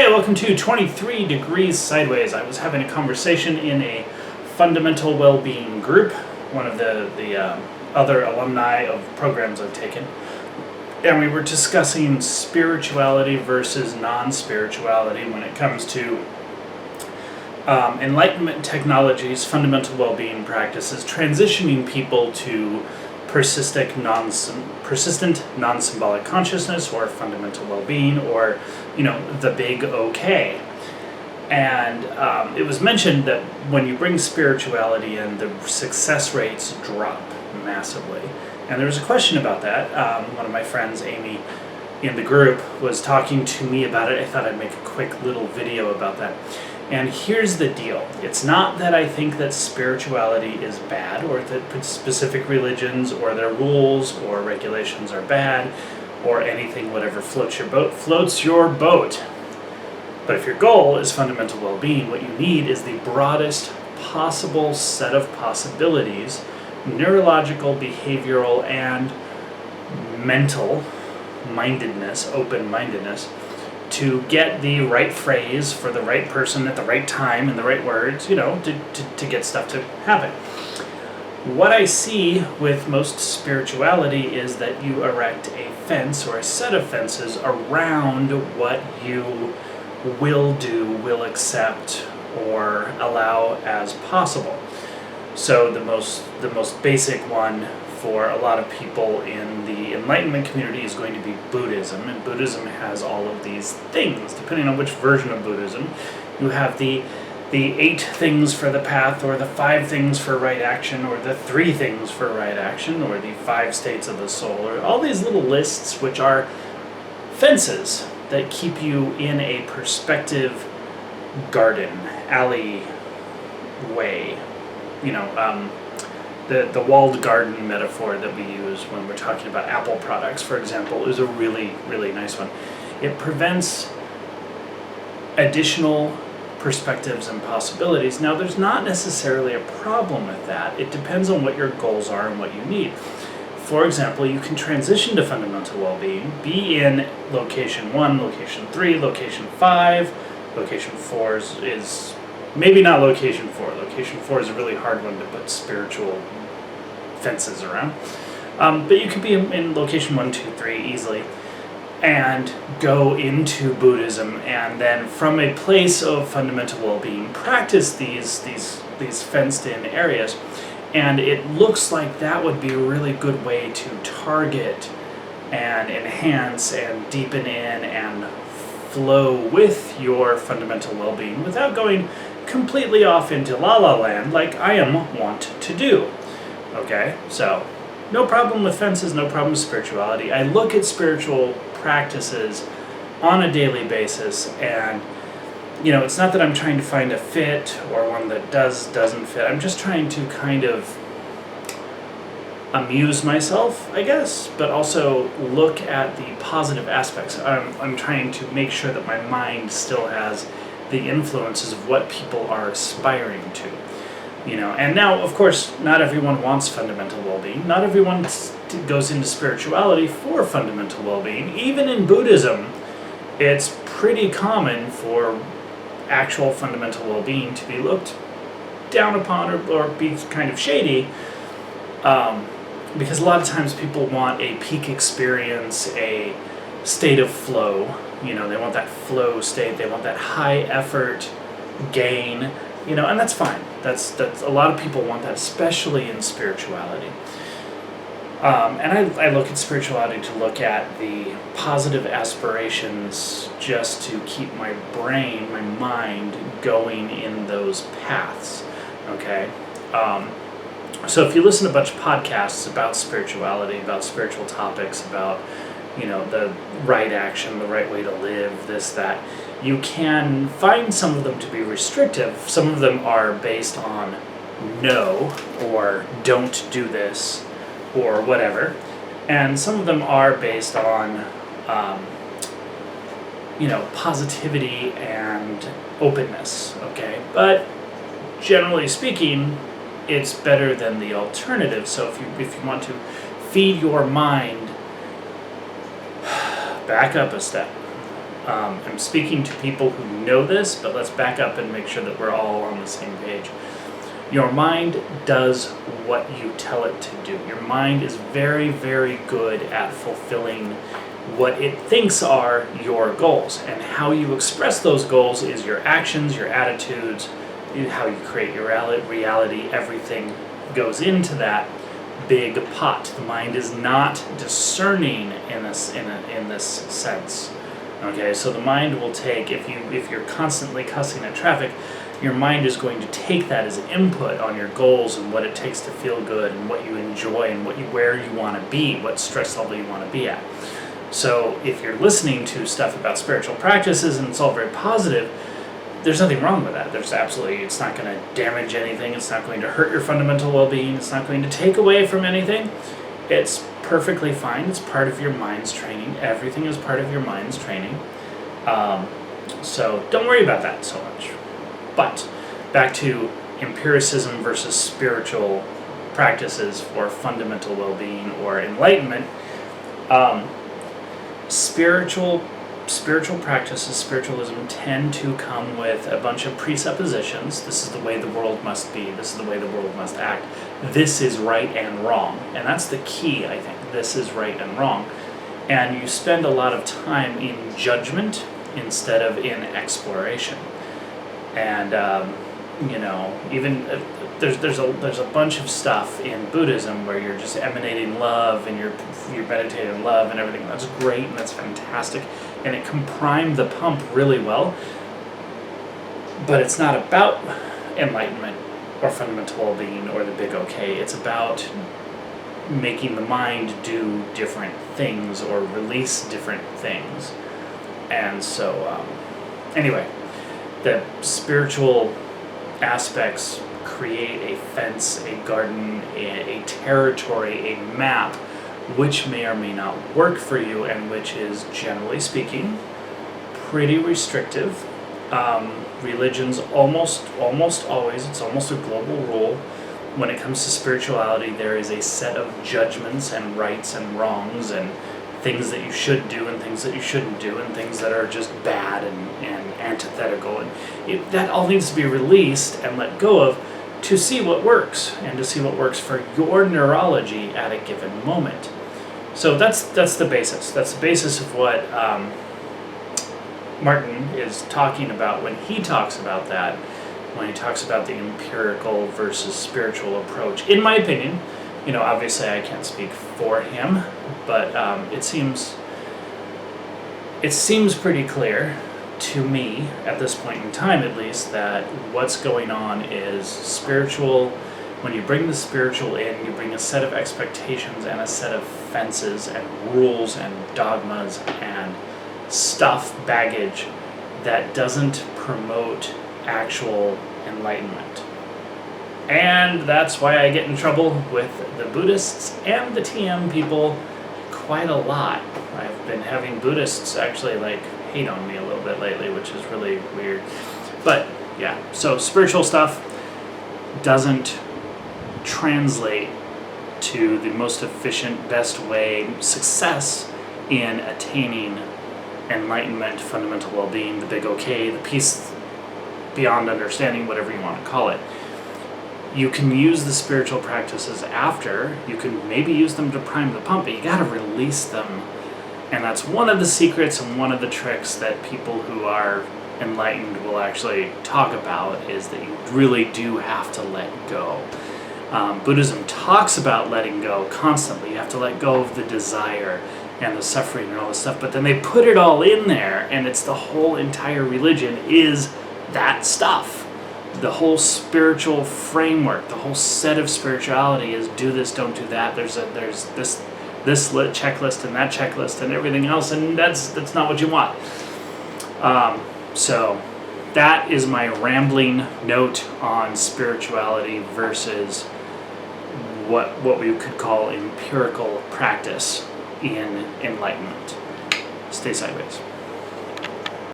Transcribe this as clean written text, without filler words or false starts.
Hey, welcome to 23 Degrees Sideways. I was having a conversation in a Fundamentla Wellbeing group, one of the other alumni of programs I've taken, and we were discussing spirituality versus non-spirituality when it comes to Enlightenment technologies, fundamental well-being practices, transitioning people to persistent non-symbolic consciousness, or fundamental well-being, or the big okay. And it was mentioned that when you bring spirituality in, the success rates drop massively. And there was a question about that. One of my friends, Amy, in the group, was talking to me about it. I thought I'd make a quick little video about that. And here's the deal. It's not that I think that spirituality is bad, or that specific religions or their rules or regulations are bad, or anything, whatever floats your boat. But if your goal is fundamental well-being, what you need is the broadest possible set of possibilities, neurological, behavioral, and mental mindedness, open-mindedness, to get the right phrase for the right person at the right time and the right words, to get stuff to happen. What I see with most spirituality is that you erect a fence or a set of fences around what you will do, will accept, or allow as possible. So the most basic one for a lot of people in the Enlightenment community is going to be Buddhism, and Buddhism has all of these things. Depending on which version of Buddhism, you have the 8 things for the path, or the 5 things for right action, or the 3 things for right action, or the 5 states of the soul, or all these little lists which are fences that keep you in a perspective garden, alley way, the walled garden metaphor that we use when we're talking about Apple products, for example, is a really, really nice one. It prevents additional perspectives and possibilities. Now, there's not necessarily a problem with that. It depends on what your goals are and what you need. For example, you can transition to fundamental well-being, be in location 1, location 3, location 5. Location 4 is maybe not location 4. Location 4 is a really hard one to put spiritual fences around. But you could be in location 1, 2, 3 easily, and go into Buddhism, and then from a place of fundamental well-being, practice these fenced-in areas. And it looks like that would be a really good way to target and enhance and deepen in and flow with your fundamental well-being without going completely off into la-la land like I am wont to do. Okay? So, no problem with fences, no problem with spirituality. I look at spiritual practices on a daily basis, and it's not that I'm trying to find a fit or one that doesn't fit. I'm just trying to kind of amuse myself, I guess, but also look at the positive aspects. I'm trying to make sure that my mind still has the influences of what people are aspiring to. And now, of course, not everyone wants fundamental well-being. Not everyone goes into spirituality for fundamental well-being. Even in Buddhism, it's pretty common for actual fundamental well-being to be looked down upon or be kind of shady, because a lot of times people want a peak experience, a state of flow. They want that flow state, they want that high effort gain, and that's fine. That's a lot of people want that, especially in spirituality. And I look at spirituality to look at the positive aspirations, just to keep my brain, my mind going in those paths, okay? So if you listen to a bunch of podcasts about spirituality, about spiritual topics, about, the right action, the right way to live, this, that, you can find some of them to be restrictive. Some of them are based on no, or don't do this, or whatever, and some of them are based on positivity and openness, okay? But generally speaking, it's better than the alternative. So if you want to feed your mind, back up a step. I'm speaking to people who know this, but let's back up and make sure that we're all on the same page. Your mind does what you tell it to do. Your mind is very, very good at fulfilling what it thinks are your goals. And how you express those goals is your actions, your attitudes, how you create your reality. Everything goes into that big pot. The mind is not discerning in this sense. Okay, so the mind will take, if you're constantly cussing at traffic, your mind is going to take that as input on your goals and what it takes to feel good and what you enjoy and where you want to be, what stress level you want to be at. So if you're listening to stuff about spiritual practices and it's all very positive, there's nothing wrong with that. It's not going to damage anything. It's not going to hurt your fundamental well-being. It's not going to take away from anything. It's perfectly fine. It's part of your mind's training. Everything is part of your mind's training. So don't worry about that so much. But back to empiricism versus spiritual practices for fundamental well-being or enlightenment. Spiritual practices, spiritualism, tend to come with a bunch of presuppositions. This is the way the world must be. This is the way the world must act. This is right and wrong. And that's the key, I think. This is right and wrong. And you spend a lot of time in judgment instead of in exploration. And even there's a bunch of stuff in Buddhism where you're just emanating love and you're meditating love and everything. That's great and that's fantastic, and it can prime the pump really well. But it's not about enlightenment or fundamental well-being or the big okay. It's about making the mind do different things or release different things. And so, anyway. The spiritual aspects create a fence, a garden, a territory, a map, which may or may not work for you, and which is, generally speaking, pretty restrictive. Religions almost always, it's almost a global rule. When it comes to spirituality, there is a set of judgments and rights and wrongs and things that you should do and things that you shouldn't do and things that are just bad and antithetical. And that all needs to be released and let go of to see what works and to see what works for your neurology at a given moment. So that's the basis. That's the basis of what Martin is talking about when he talks about that, when he talks about the empirical versus spiritual approach. In my opinion, obviously I can't speak for him, but it seems pretty clear to me, at this point in time at least, that what's going on is spiritual. When you bring the spiritual in, you bring a set of expectations and a set of fences and rules and dogmas and baggage that doesn't promote actual enlightenment. And that's why I get in trouble with the Buddhists and the TM people quite a lot. I've been having Buddhists actually hate on me a little bit lately, which is really weird. But yeah, so spiritual stuff doesn't translate to the most efficient, best way, success in attaining enlightenment, fundamental well-being, the big okay, the peace beyond understanding, whatever you want to call it. You can use the spiritual practices after, you can maybe use them to prime the pump, but you gotta release them. And that's one of the secrets and one of the tricks that people who are enlightened will actually talk about, is that you really do have to let go. Buddhism talks about letting go constantly. You have to let go of the desire and the suffering and all this stuff, but then they put it all in there, and it's the whole entire religion is that stuff. The whole spiritual framework, the whole set of spirituality is do this, don't do that. There's this checklist and that checklist and everything else, and that's not what you want. So that is my rambling note on spirituality versus what we could call empirical practice in enlightenment. Stay sideways.